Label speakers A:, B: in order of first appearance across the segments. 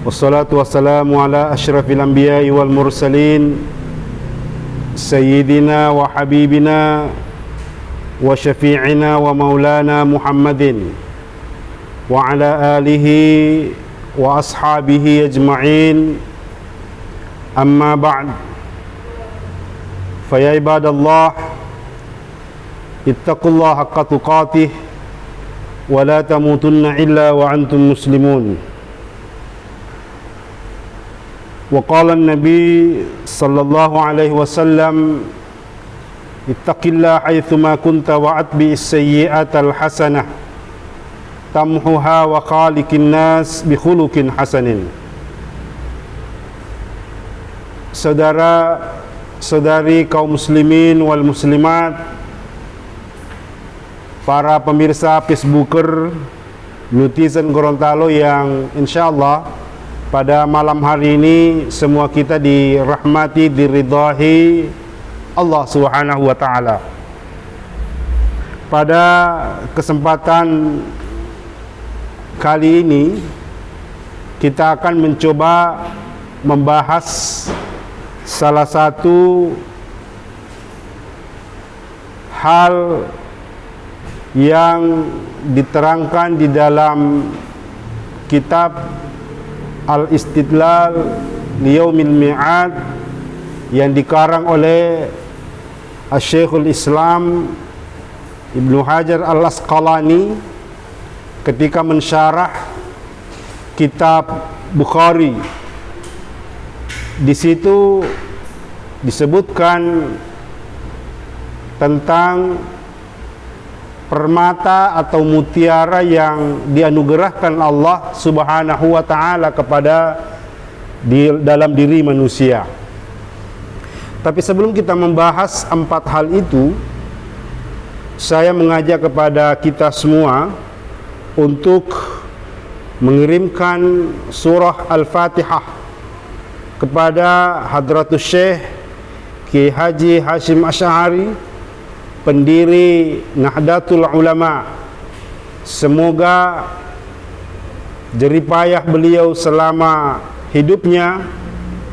A: Wassalatu wassalamu ala asyrafil anbiya'i wal mursalin Sayyidina wa habibina wa syafi'ina wa maulana Muhammadin wa ala alihi wa ashabihi ajma'in. Amma ba'd. Fa ya ibadallah, ittaqullaha haqqa tuqatih wa la tamutunna illa wa antum muslimun. Wa qala an-nabi sallallahu alaihi wasallam, ittaqillaha haitsuma kunta wa atbi'is sayyi'atal hasanah tamhuha wa khaliqin nas bi khuluqin hasanin. Saudara-saudari kaum muslimin wal muslimat, para pemirsa Facebooker Netizen Gorontalo yang insyaallah pada malam hari ini semua kita dirahmati, diridhahi Allah Subhanahu wa taala. Pada kesempatan kali ini kita akan mencoba membahas salah satu hal yang diterangkan di dalam kitab Al-Istidlal Liyaumil Mi'ad yang dikarang oleh Syekhul Islam Ibnu Hajar Al-Asqalani ketika mensyarah kitab Bukhari. Di situ disebutkan tentang permata atau mutiara yang dianugerahkan Allah Subhanahu wa taala kepada dalam diri manusia. Tapi sebelum kita membahas empat hal itu, saya mengajak kepada kita semua untuk mengirimkan surah Al-Fatihah kepada Hadratus Syekh Ki Haji Hashim Asy'ari, pendiri Nahdlatul Ulama. Semoga jeripayah beliau selama hidupnya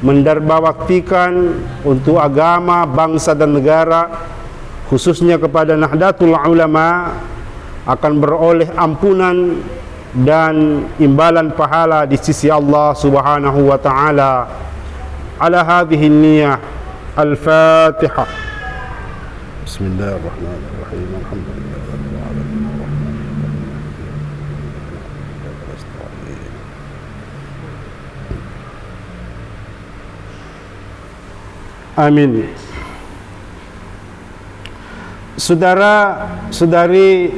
A: mendarbawaktikan untuk agama, bangsa dan negara, khususnya kepada Nahdlatul Ulama, akan beroleh ampunan dan imbalan pahala di sisi Allah Subhanahu wa taala. Ala hadhihi niyyah. Al-Fatihah. Bismillahirrahmanirrahim. Alhamdulillahirabbil alamin. Amin. Saudara-saudari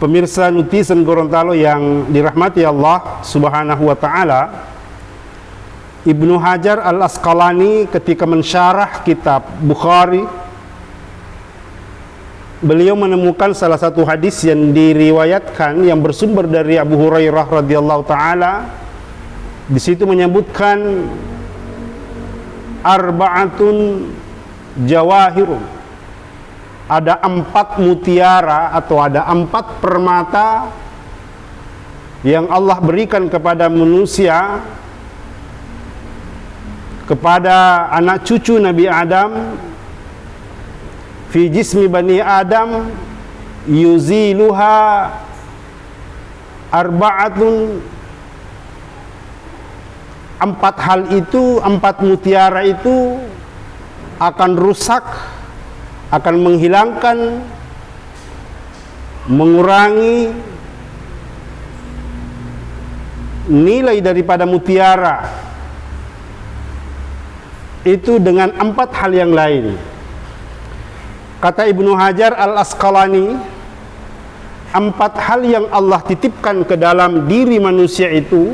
A: pemirsa Netizen Gorontalo yang dirahmati Allah Subhanahu wa taala, Ibnu Hajar Al-Asqalani ketika mensyarah kitab Bukhari, beliau menemukan salah satu hadis yang diriwayatkan yang bersumber dari Abu Hurairah radhiyallahu taala. Di situ menyebutkan arba'atun jawahirun, ada 4 mutiara atau ada 4 permata yang Allah berikan kepada manusia, kepada anak cucu Nabi Adam, fi jismi bani Adam yuziluha arba'atun. 4 hal itu, 4 mutiara itu akan rusak, akan menghilangkan, mengurangi nilai daripada mutiara itu dengan 4 hal yang lain. Kata Ibnu Hajar Al-Asqalani, 4 hal yang Allah titipkan ke dalam diri manusia itu,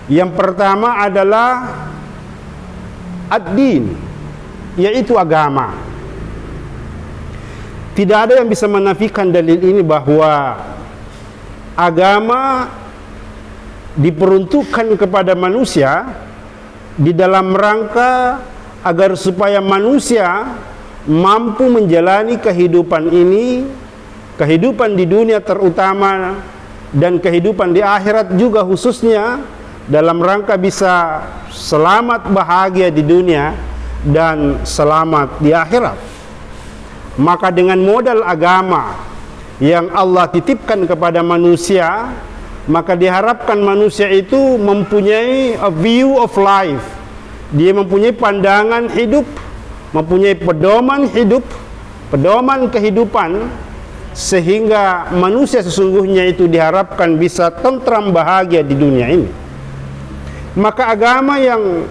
A: yang pertama adalah ad-din, yaitu agama. Tidak ada yang bisa menafikan dalil ini bahwa agama diperuntukkan kepada manusia di dalam rangka agar supaya manusia mampu menjalani kehidupan ini, kehidupan di dunia terutama dan kehidupan di akhirat juga, khususnya dalam rangka bisa selamat bahagia di dunia dan selamat di akhirat. Maka dengan modal agama yang Allah titipkan kepada manusia, maka diharapkan manusia itu mempunyai a view of life. Dia mempunyai pandangan hidup, mempunyai pedoman hidup, pedoman kehidupan, sehingga manusia sesungguhnya itu diharapkan bisa tentram bahagia di dunia ini. Maka agama yang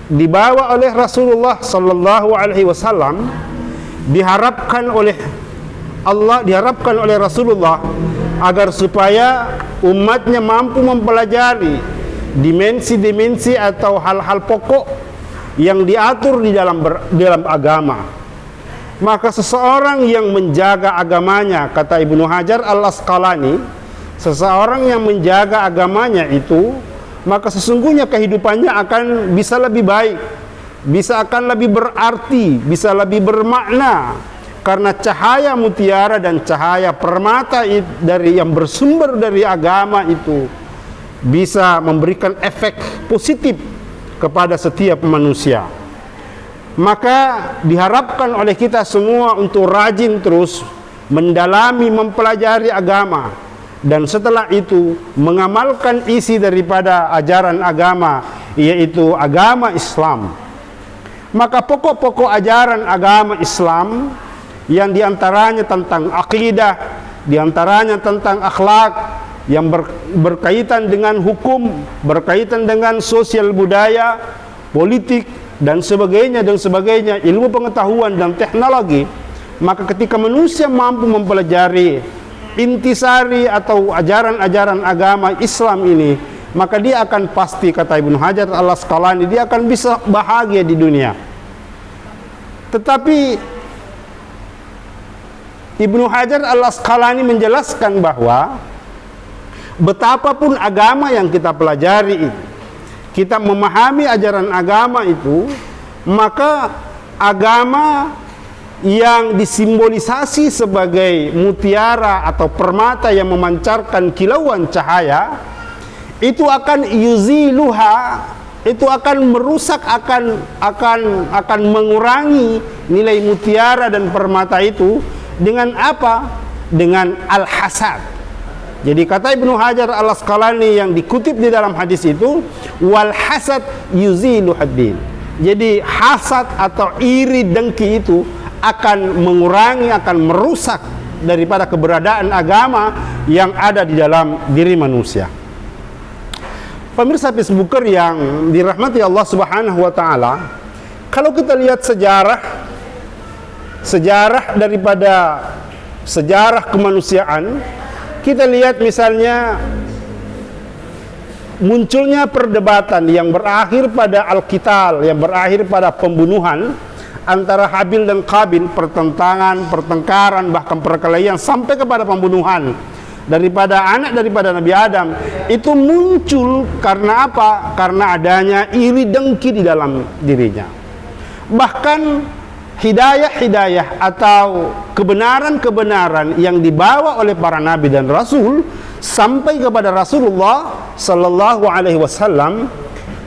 A: dibawa oleh Rasulullah sallallahu alaihi wasallam diharapkan oleh Allah, diharapkan oleh Rasulullah agar supaya umatnya mampu mempelajari dimensi-dimensi atau hal-hal pokok yang diatur di dalam agama. Maka seseorang yang menjaga agamanya, kata Ibnu Hajar Al-Asqalani, seseorang yang menjaga agamanya itu, maka sesungguhnya kehidupannya akan bisa lebih baik, bisa akan lebih berarti, bisa lebih bermakna, karena cahaya mutiara dan cahaya permata dari yang bersumber dari agama itu bisa memberikan efek positif kepada setiap manusia. Maka diharapkan oleh kita semua untuk rajin terus mendalami, mempelajari agama, dan setelah itu mengamalkan isi daripada ajaran agama, yaitu agama Islam. Maka pokok-pokok ajaran agama Islam yang diantaranya tentang akidah, diantaranya tentang akhlak, yang berkaitan dengan hukum, berkaitan dengan sosial budaya, politik, dan sebagainya, ilmu pengetahuan dan teknologi. Maka ketika manusia mampu mempelajari intisari atau ajaran-ajaran agama Islam ini, maka dia akan pasti, kata Ibnu Hajar Al-Asqalani, dia akan bisa bahagia di dunia. Tetapi Ibnu Hajar Al-Asqalani menjelaskan bahwa betapapun agama yang kita pelajari itu, kita memahami ajaran agama itu, maka agama yang disimbolisasi sebagai mutiara atau permata yang memancarkan kilauan cahaya itu akan yuziluha, itu akan merusak, akan mengurangi nilai mutiara dan permata itu dengan apa? Dengan al-hasad. Jadi kata Ibnu Hajar Al-Asqalani yang dikutip di dalam hadis itu, wal hasad yuzilu haddin. Jadi hasad atau iri dengki itu akan mengurangi, akan merusak daripada keberadaan agama yang ada di dalam diri manusia. Pemirsa Facebooker yang dirahmati Allah Subhanahu wa taala, kalau kita lihat sejarah daripada sejarah kemanusiaan, kita lihat misalnya munculnya perdebatan yang berakhir pada al-qital, yang berakhir pada pembunuhan antara Habil dan Qabil, pertengkaran, bahkan perkelahian sampai kepada pembunuhan daripada anak daripada Nabi Adam. Itu muncul karena apa? Karena adanya iri dengki di dalam dirinya. Bahkan hidayah-hidayah atau kebenaran-kebenaran yang dibawa oleh para nabi dan rasul sampai kepada Rasulullah sallallahu alaihi wasallam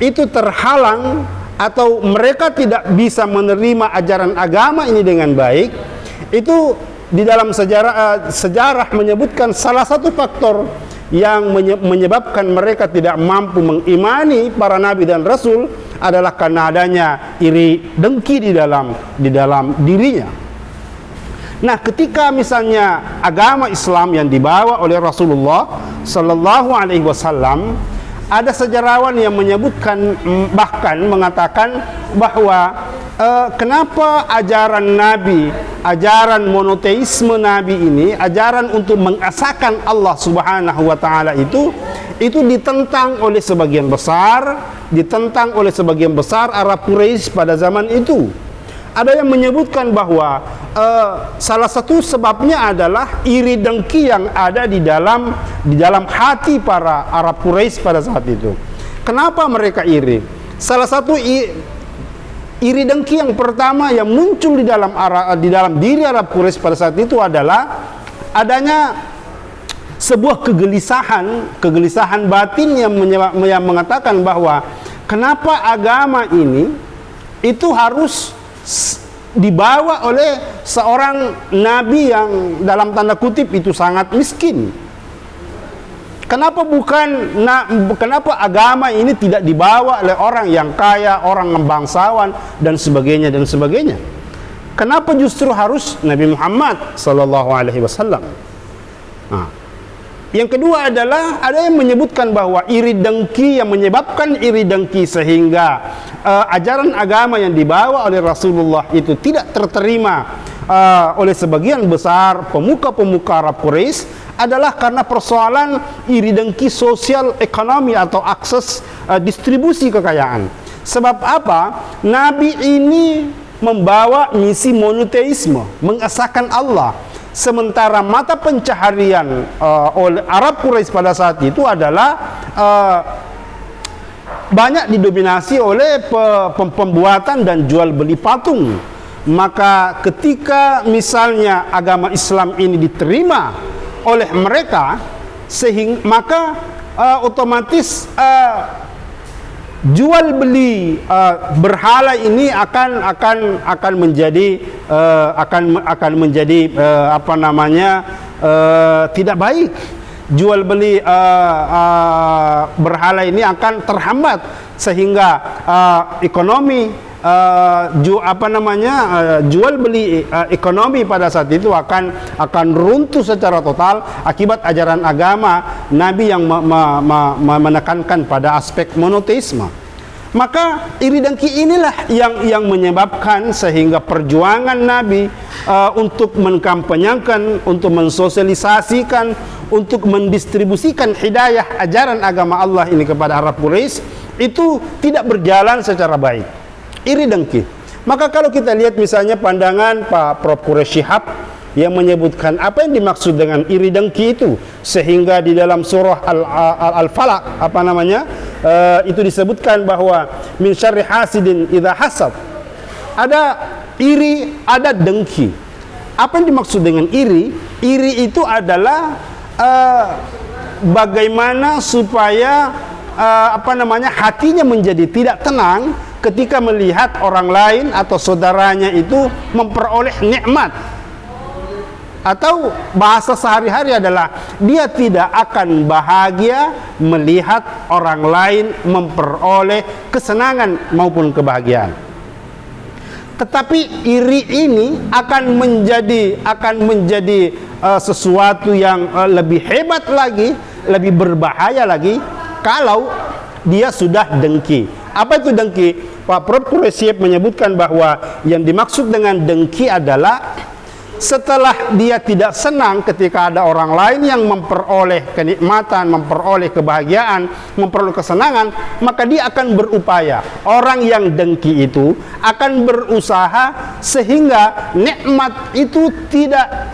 A: itu terhalang, atau mereka tidak bisa menerima ajaran agama ini dengan baik. Itu di dalam sejarah menyebutkan salah satu faktor yang menyebabkan mereka tidak mampu mengimani para nabi dan rasul adalah karena adanya iri dengki di dalam dirinya. Nah, ketika misalnya agama Islam yang dibawa oleh Rasulullah sallallahu alaihi wasallam, ada sejarawan yang menyebutkan, bahkan mengatakan bahwa kenapa ajaran Nabi, ajaran monoteisme Nabi ini, ajaran untuk mengesahkan Allah Subhanahu wa taala itu ditentang oleh sebagian besar Arab Quraisy pada zaman itu. Ada yang menyebutkan bahwa salah satu sebabnya adalah iri dengki yang ada di dalam hati para Arab Quraisy pada saat itu. Kenapa mereka iri? Salah satu iri dengki yang pertama yang muncul di dalam diri Arab Quraisy pada saat itu adalah adanya sebuah kegelisahan batin yang mengatakan bahwa kenapa agama ini itu harus dibawa oleh seorang nabi yang dalam tanda kutip itu sangat miskin. Kenapa agama ini tidak dibawa oleh orang yang kaya, orang bangsawan dan sebagainya dan sebagainya? Kenapa justru harus Nabi Muhammad sallallahu alaihi wasallam? Yang kedua adalah ada yang menyebutkan bahwa iri dengki, yang menyebabkan iri dengki sehingga ajaran agama yang dibawa oleh Rasulullah itu tidak terterima oleh sebagian besar pemuka-pemuka Arab Quraisy adalah karena persoalan iri dengki sosial ekonomi atau akses distribusi kekayaan. Sebab apa? Nabi ini membawa misi monoteisme, mengesahkan Allah. Sementara mata pencaharian oleh Arab Quraisy pada saat itu adalah banyak didominasi oleh pembuatan dan jual beli patung. Maka ketika misalnya agama Islam ini diterima oleh mereka, maka otomatis jual beli berhala ini akan menjadi tidak baik. Jual beli berhala ini akan terhambat sehingga ekonomi jual beli ekonomi pada saat itu akan runtuh secara total akibat ajaran agama Nabi yang menekankan pada aspek monoteisme. Maka iri dengki inilah yang menyebabkan sehingga perjuangan Nabi untuk mengkampanyekan, untuk mensosialisasikan, untuk mendistribusikan hidayah ajaran agama Allah ini kepada Arab Quraisy itu tidak berjalan secara baik. Iri dengki. Maka kalau kita lihat misalnya pandangan Pak Prof. Quraish Shihab yang menyebutkan apa yang dimaksud dengan iri dengki itu, sehingga di dalam surah Al-Falaq itu disebutkan bahwa min syarri hasidin idza hasad. Ada iri, ada dengki. Apa yang dimaksud dengan iri? Iri itu adalah bagaimana supaya hatinya menjadi tidak tenang ketika melihat orang lain atau saudaranya itu memperoleh nikmat, atau bahasa sehari-hari adalah dia tidak akan bahagia melihat orang lain memperoleh kesenangan maupun kebahagiaan. Tetapi iri ini akan menjadi sesuatu yang lebih hebat lagi, lebih berbahaya lagi kalau dia sudah dengki. Apa itu dengki? Pak Prof. Quraish Shihab menyebutkan bahwa yang dimaksud dengan dengki adalah setelah dia tidak senang ketika ada orang lain yang memperoleh kenikmatan, memperoleh kebahagiaan, memperoleh kesenangan, maka dia akan berupaya. Orang yang dengki itu akan berusaha sehingga nikmat itu tidak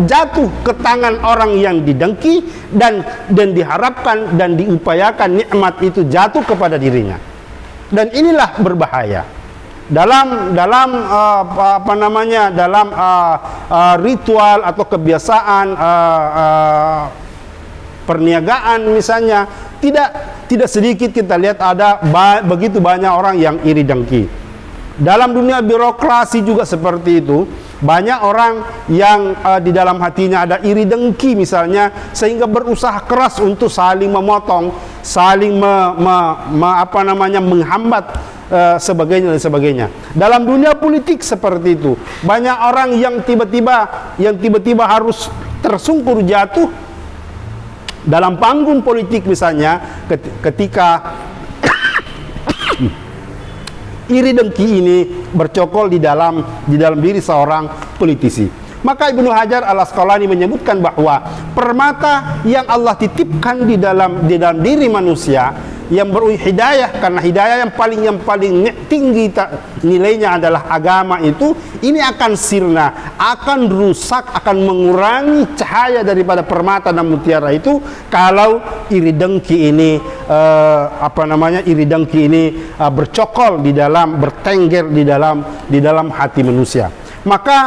A: jatuh ke tangan orang yang didengki, dan diharapkan dan diupayakan nikmat itu jatuh kepada dirinya. Dan inilah berbahaya. Dalam ritual atau kebiasaan perniagaan misalnya, tidak sedikit kita lihat ada begitu banyak orang yang iri dengki. Dalam dunia birokrasi juga seperti itu. Banyak orang yang di dalam hatinya ada iri dengki misalnya, sehingga berusaha keras untuk saling memotong, saling menghambat sebagainya dan sebagainya. Dalam dunia politik seperti itu. Banyak orang yang tiba-tiba harus tersungkur jatuh dalam panggung politik misalnya ketika iri dengki ini bercokol di dalam diri seorang politisi. Maka Ibnu Hajar Al-Asqalani menyebutkan bahwa permata yang Allah titipkan di dalam diri manusia yang berhidayah, karena hidayah yang paling tinggi nilainya adalah agama itu, ini akan sirna, akan rusak, akan mengurangi cahaya daripada permata dan mutiara itu kalau iri dengki ini bercokol bertengger di dalam hati manusia. Maka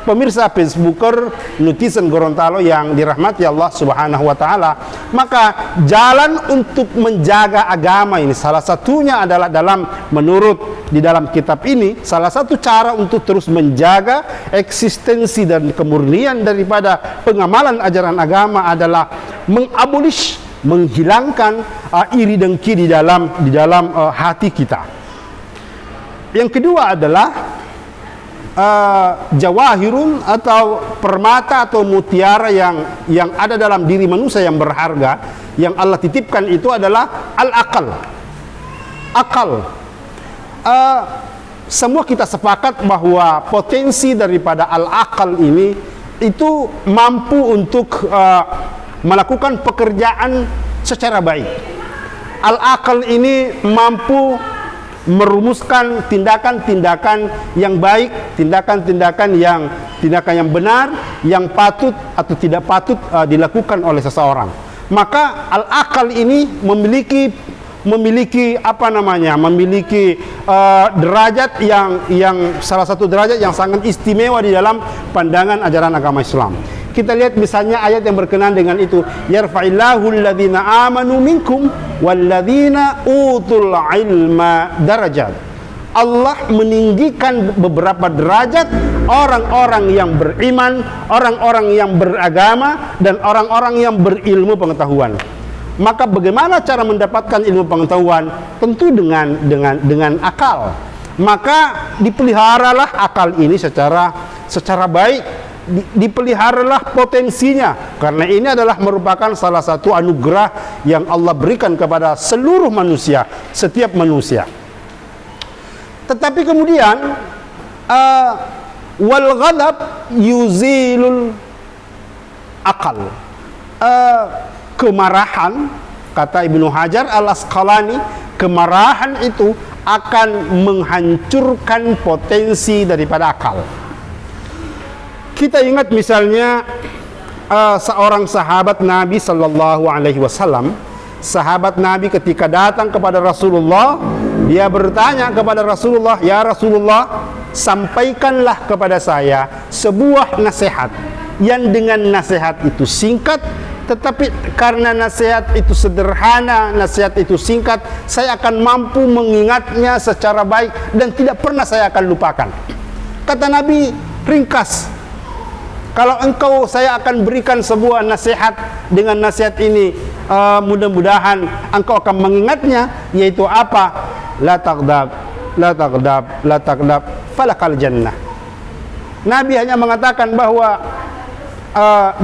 A: pemirsa Facebooker, netizen Gorontalo yang dirahmati Allah Subhanahu wa taala, maka jalan untuk menjaga agama ini salah satunya adalah menurut di dalam kitab ini, salah satu cara untuk terus menjaga eksistensi dan kemurnian daripada pengamalan ajaran agama adalah menghilangkan iri dengki di dalam hati kita. Yang kedua adalah jawahirun atau permata atau mutiara yang ada dalam diri manusia yang berharga yang Allah titipkan itu adalah akal. Semua kita sepakat bahwa potensi daripada al-akal ini itu mampu untuk melakukan pekerjaan secara baik. Al-akal ini mampu merumuskan tindakan-tindakan yang baik, tindakan-tindakan yang benar, yang patut atau tidak patut dilakukan oleh seseorang. Maka al-akal ini memiliki derajat yang salah satu derajat yang sangat istimewa di dalam pandangan ajaran agama Islam. Kita lihat misalnya ayat yang berkenaan dengan itu, yarfa'illahu alladhina amanu minkum walladhina utul ilma darajat. Allah meninggikan beberapa derajat orang-orang yang beriman, orang-orang yang beragama, dan orang-orang yang berilmu pengetahuan. Maka bagaimana cara mendapatkan ilmu pengetahuan? Tentu dengan akal. Maka dipeliharalah akal ini secara baik. Dipeliharalah potensinya, karena ini adalah merupakan salah satu anugerah yang Allah berikan kepada seluruh manusia, setiap manusia. Tetapi kemudian wal ghadab yuzilul akal. Kemarahan, kata Ibnu Hajar al-Asqalani, kemarahan itu akan menghancurkan potensi daripada akal. Kita ingat misalnya seorang sahabat Nabi Sallallahu Alaihi Wasallam, sahabat Nabi ketika datang kepada Rasulullah, dia bertanya kepada Rasulullah, ya Rasulullah, sampaikanlah kepada saya sebuah nasihat yang dengan nasihat itu singkat, tetapi karena nasihat itu sederhana, nasihat itu singkat, saya akan mampu mengingatnya secara baik dan tidak pernah saya akan lupakan. Kata Nabi, ringkas. Kalau engkau, saya akan berikan sebuah nasihat. Dengan nasihat ini mudah-mudahan engkau akan mengingatnya, yaitu apa? La taghdab, la taghdab, la taghdab, falakal jannah. Nabi hanya mengatakan bahwa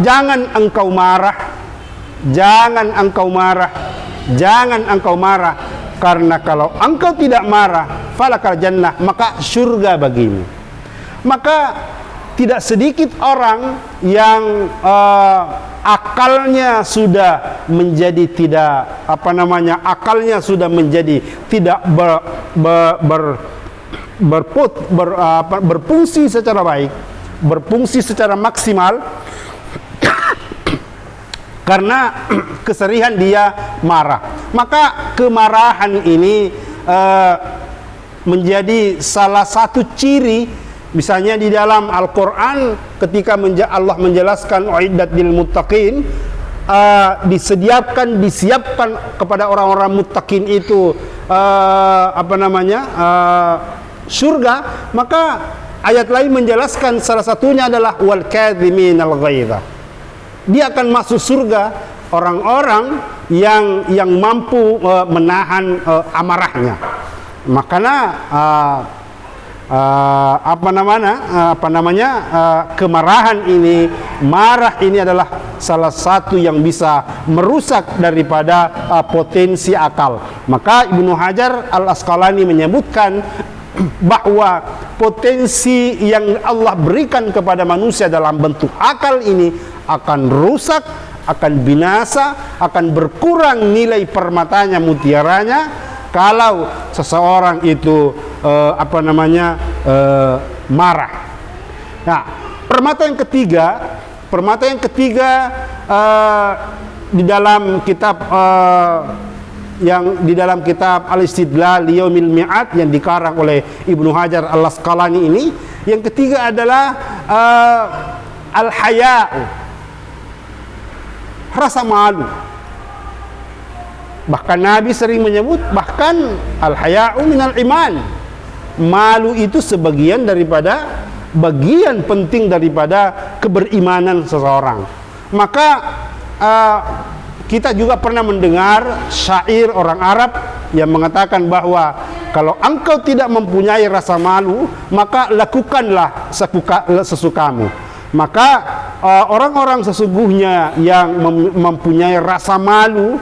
A: jangan engkau marah, jangan engkau marah, jangan engkau marah, karena kalau engkau tidak marah, falakal jannah, maka surga bagimu. Maka tidak sedikit orang yang akalnya sudah menjadi tidak berfungsi secara baik, berfungsi secara maksimal karena keserihan dia marah. Maka kemarahan ini menjadi salah satu ciri. Misalnya di dalam Al-Quran ketika Allah menjelaskan uiddat lil muttaqin, disiapkan kepada orang-orang muttaqin itu surga, maka ayat lain menjelaskan salah satunya adalah wal kadhiminal ghaidha. Dia akan masuk surga orang-orang yang mampu menahan amarahnya. Makanya kemarahan ini, marah ini adalah salah satu yang bisa merusak daripada potensi akal. Maka Ibnu Hajar al-Asqalani menyebutkan bahwa potensi yang Allah berikan kepada manusia dalam bentuk akal ini akan rusak, akan binasa, akan berkurang nilai permatanya, mutiaranya, kalau seseorang itu marah. Nah, permata yang ketiga di dalam kitab Al-Istidlal Liyaumil Mi'ad yang dikarang oleh Ibnu Hajar al-Asqalani ini, Yang ketiga adalah al-haya'u, rasa malu. Bahkan Nabi sering menyebut, bahkan al-haya'u minal iman, malu itu sebagian daripada, bagian penting daripada keberimanan seseorang. Maka kita juga pernah mendengar syair orang Arab yang mengatakan bahwa kalau engkau tidak mempunyai rasa malu, maka lakukanlah sesukamu. Maka orang-orang sesungguhnya yang mempunyai rasa malu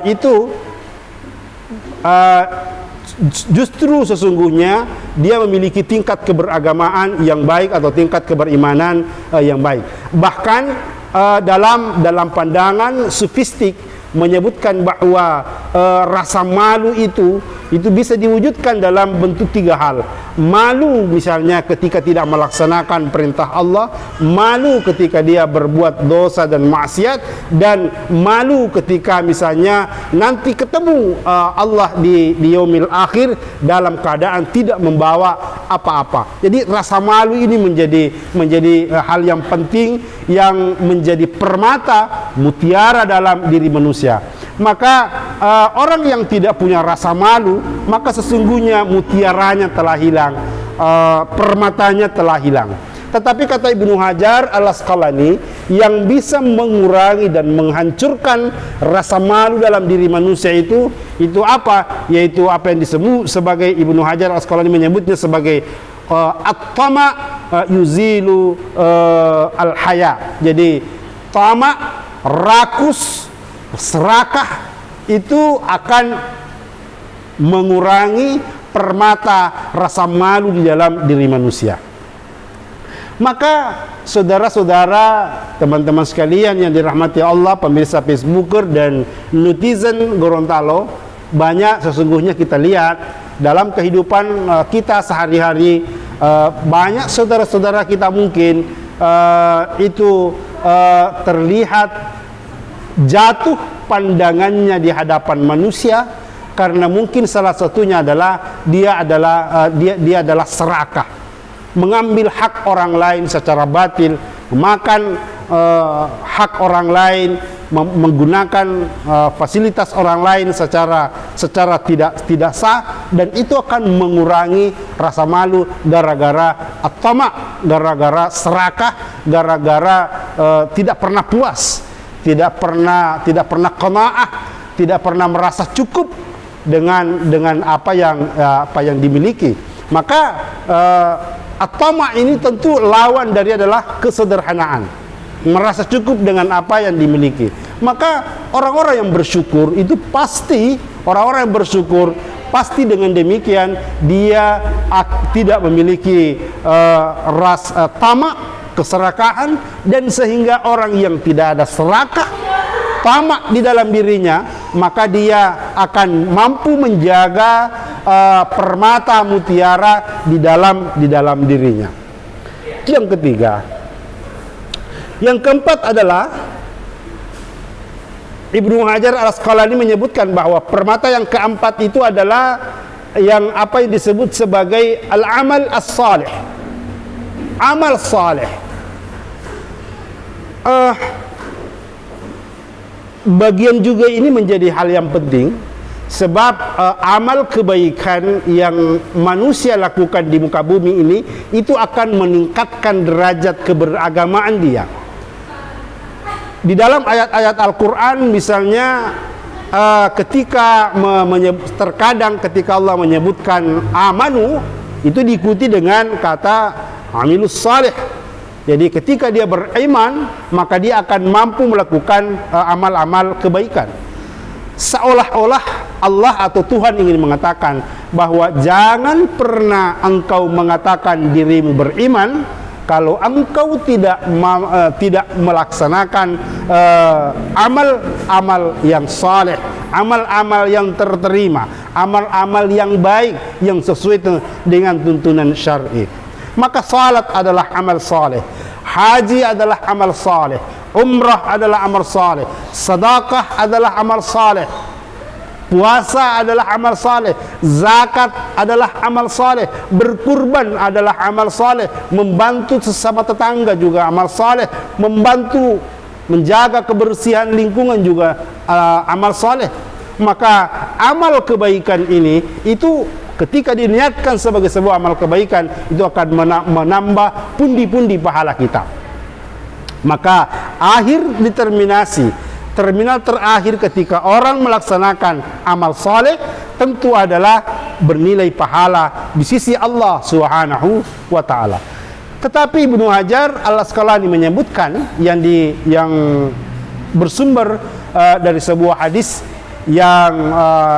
A: itu justru sesungguhnya dia memiliki tingkat keberagamaan yang baik atau tingkat keberimanan yang baik. Bahkan dalam pandangan sufistik menyebutkan bahwa rasa malu itu bisa diwujudkan dalam bentuk tiga hal. Malu misalnya ketika tidak melaksanakan perintah Allah, malu ketika dia berbuat dosa dan maksiat, dan malu ketika misalnya nanti ketemu Allah di yaumil akhir dalam keadaan tidak membawa apa-apa. Jadi rasa malu ini menjadi hal yang penting, yang menjadi permata mutiara dalam diri manusia. Maka orang yang tidak punya rasa malu, maka sesungguhnya mutiaranya telah hilang, permatanya telah hilang. Tetapi kata Ibnu Hajar Al-Asqalani, yang bisa mengurangi dan menghancurkan rasa malu dalam diri manusia itu apa? Yaitu apa yang disebut sebagai, Ibnu Hajar Al-Asqalani menyebutnya sebagai at-tama yuzilu al-haya. Jadi tama, rakus, serakah itu akan mengurangi permata rasa malu di dalam diri manusia. Maka saudara-saudara, teman-teman sekalian yang dirahmati Allah, pemirsa Facebooker dan netizen Gorontalo, banyak sesungguhnya kita lihat dalam kehidupan kita sehari-hari, banyak saudara-saudara kita mungkin terlihat jatuh pandangannya di hadapan manusia karena mungkin salah satunya adalah dia adalah serakah, mengambil hak orang lain secara batil, memakan hak orang lain, menggunakan fasilitas orang lain secara tidak sah, dan itu akan mengurangi rasa malu gara-gara at-tama, gara-gara serakah, gara-gara tidak pernah puas, tidak pernah qanaah, tidak pernah merasa cukup dengan apa yang dimiliki. Maka at-tama ini tentu lawan dari adalah kesederhanaan, merasa cukup dengan apa yang dimiliki. Maka orang-orang yang bersyukur itu pasti, orang-orang yang bersyukur pasti dengan demikian dia tidak memiliki rasa tamak, keserakahan, dan sehingga orang yang tidak ada serakah, tamak di dalam dirinya, maka dia akan mampu menjaga permata mutiara di dalam dirinya. Itu yang ketiga. Yang keempat adalah Ibnu Hajar Al-Asqalani menyebutkan bahwa permata yang keempat itu adalah yang apa yang disebut sebagai al-amal as-salih, amal saleh. Bagian juga ini menjadi hal yang penting, sebab amal kebaikan yang manusia lakukan di muka bumi ini itu akan meningkatkan derajat keberagamaan dia. Di dalam ayat-ayat Al-Quran misalnya terkadang ketika Allah menyebutkan amanu, itu diikuti dengan kata amilus salih. Jadi ketika dia beriman, maka dia akan mampu melakukan amal-amal kebaikan. Seolah-olah Allah atau Tuhan ingin mengatakan bahwa jangan pernah engkau mengatakan dirimu beriman kalau engkau tidak melaksanakan amal-amal yang saleh, amal-amal yang terterima, amal-amal yang baik yang sesuai dengan tuntunan syar'i. Maka salat adalah amal saleh, haji adalah amal saleh, umrah adalah amal saleh, sedekah adalah amal saleh, puasa adalah amal saleh, zakat adalah amal saleh, berkurban adalah amal saleh, membantu sesama tetangga juga amal saleh, membantu menjaga kebersihan lingkungan juga amal saleh. Maka amal kebaikan ini itu ketika diniatkan sebagai sebuah amal kebaikan, itu akan menambah pundi-pundi pahala kita. Maka akhir determinasi, terminal terakhir ketika orang melaksanakan amal saleh tentu adalah bernilai pahala di sisi Allah Subhanahu wa taala. Tetapi Ibnu Hajar Al-Asqalani menyebutkan yang bersumber dari sebuah hadis yang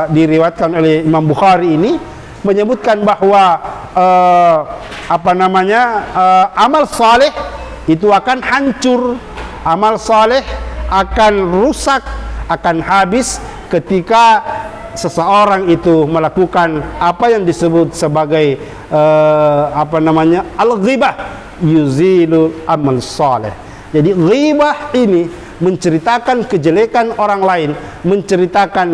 A: diriwayatkan oleh Imam Bukhari ini, menyebutkan bahwa amal saleh itu akan hancur, amal saleh akan rusak, akan habis ketika seseorang itu melakukan apa yang disebut sebagai al-ghibah yuzilu amal saleh. Jadi ghibah ini menceritakan kejelekan orang lain, menceritakan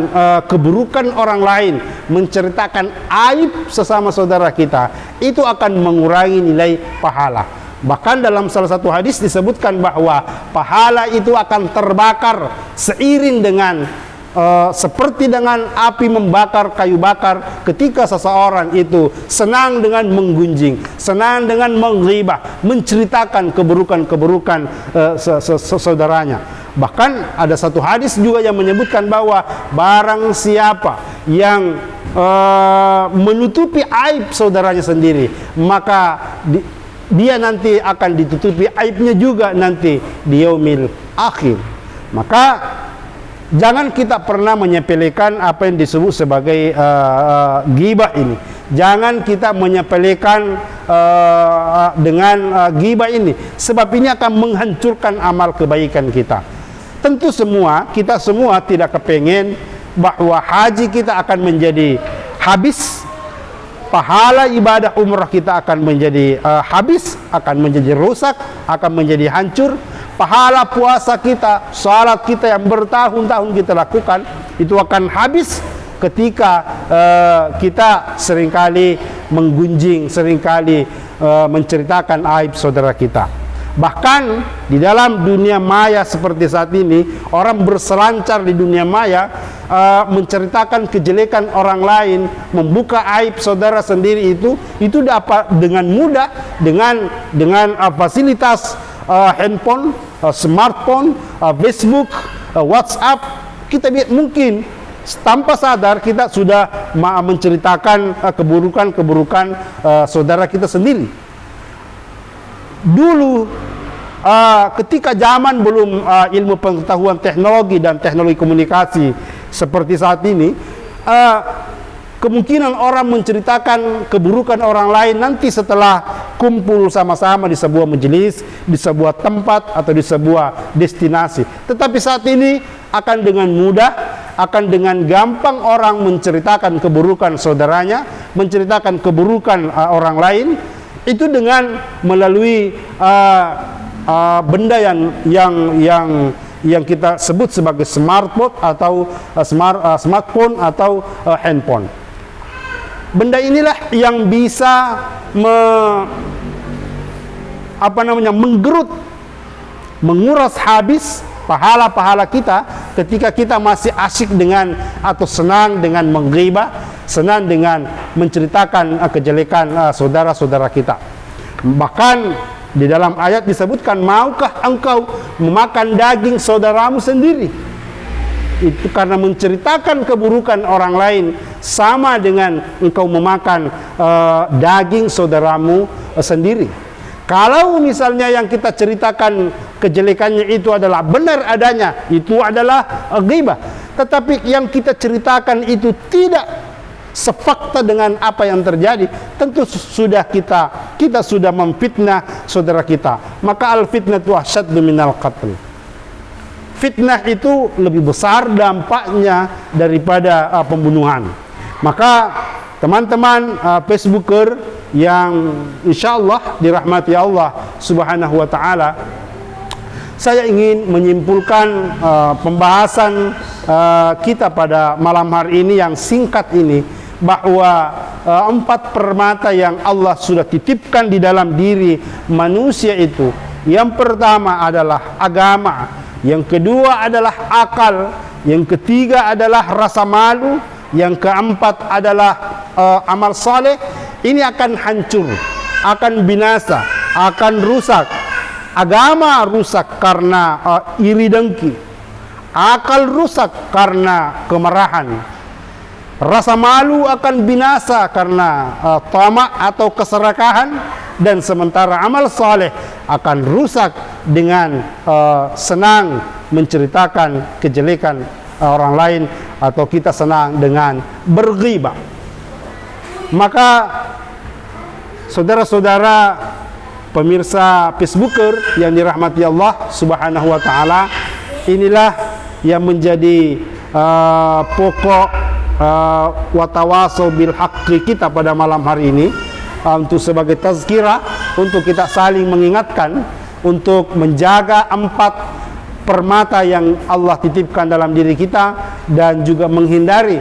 A: keburukan orang lain, menceritakan aib sesama saudara kita, itu akan mengurangi nilai pahala. Bahkan dalam salah satu hadis disebutkan bahwa pahala itu akan terbakar seiring dengan seperti dengan api membakar kayu bakar ketika seseorang itu senang dengan menggunjing, senang dengan menghibah, menceritakan keburukan-keburukan saudaranya. Bahkan ada satu hadis juga yang menyebutkan bahwa barang siapa yang menutupi aib saudaranya sendiri, maka dia nanti akan ditutupi aibnya juga nanti di yaumil akhir. Maka jangan kita pernah menyepelekan apa yang disebut sebagai ghibah ini. Jangan kita menyepelekan dengan ghibah ini, sebab ini akan menghancurkan amal kebaikan kita. Tentu kita semua tidak kepengen bahwa haji kita akan menjadi habis, pahala ibadah umrah kita akan menjadi habis, akan menjadi rusak, akan menjadi hancur. Pahala puasa kita, salat kita yang bertahun-tahun kita lakukan, itu akan habis ketika kita seringkali menggunjing, seringkali menceritakan aib saudara kita. Bahkan di dalam dunia maya seperti saat ini, orang berselancar di dunia maya, menceritakan kejelekan orang lain, membuka aib saudara sendiri, itu dapat dengan mudah dengan fasilitas handphone, smartphone, Facebook, WhatsApp. Kita mungkin tanpa sadar kita sudah menceritakan keburukan-keburukan saudara kita sendiri. Dulu ketika zaman belum ilmu pengetahuan teknologi dan teknologi komunikasi seperti saat ini, kemungkinan orang menceritakan keburukan orang lain nanti setelah kumpul sama-sama di sebuah majelis, di sebuah tempat atau di sebuah destinasi. Tetapi saat ini akan dengan mudah, akan dengan gampang orang menceritakan keburukan saudaranya, menceritakan keburukan orang lain, itu dengan melalui benda yang kita sebut sebagai smartphone atau handphone. Benda inilah yang bisa menguras habis pahala-pahala kita ketika kita masih asyik dengan atau senang dengan menghibah, senang dengan menceritakan kejelekan saudara-saudara kita. Bahkan di dalam ayat disebutkan, maukah engkau memakan daging saudaramu sendiri? Itu karena menceritakan keburukan orang lain sama dengan engkau memakan daging saudaramu sendiri. Kalau misalnya yang kita ceritakan kejelekannya itu adalah benar adanya, itu adalah ghibah. Tetapi yang kita ceritakan itu tidak sefakta dengan apa yang terjadi, tentu sudah kita sudah memfitnah saudara kita. Maka al-fitnatu asyaddu minal qatl. Fitnah itu lebih besar dampaknya daripada pembunuhan. Maka teman-teman Facebooker yang insyaallah dirahmati Allah Subhanahu wa taala, Saya ingin menyimpulkan pembahasan kita pada malam hari ini yang singkat ini, bahwa 4 permata yang Allah sudah titipkan di dalam diri manusia itu, yang pertama adalah agama, yang kedua adalah akal, yang ketiga adalah rasa malu, yang keempat adalah amal saleh. Ini akan hancur, akan binasa, akan rusak. Agama rusak karena iri dengki, akal rusak karena kemarahan, rasa malu akan binasa karena tamak atau keserakahan, dan sementara amal saleh akan rusak dengan senang menceritakan kejelekan orang lain, atau kita senang dengan berghibah. Maka saudara-saudara pemirsa Facebooker yang dirahmati Allah Subhanahu wa taala, inilah yang menjadi pokok watawasau bil haqqi kita pada malam hari ini, untuk sebagai tazkirah, untuk kita saling mengingatkan untuk menjaga 4 permata yang Allah titipkan dalam diri kita, dan juga menghindari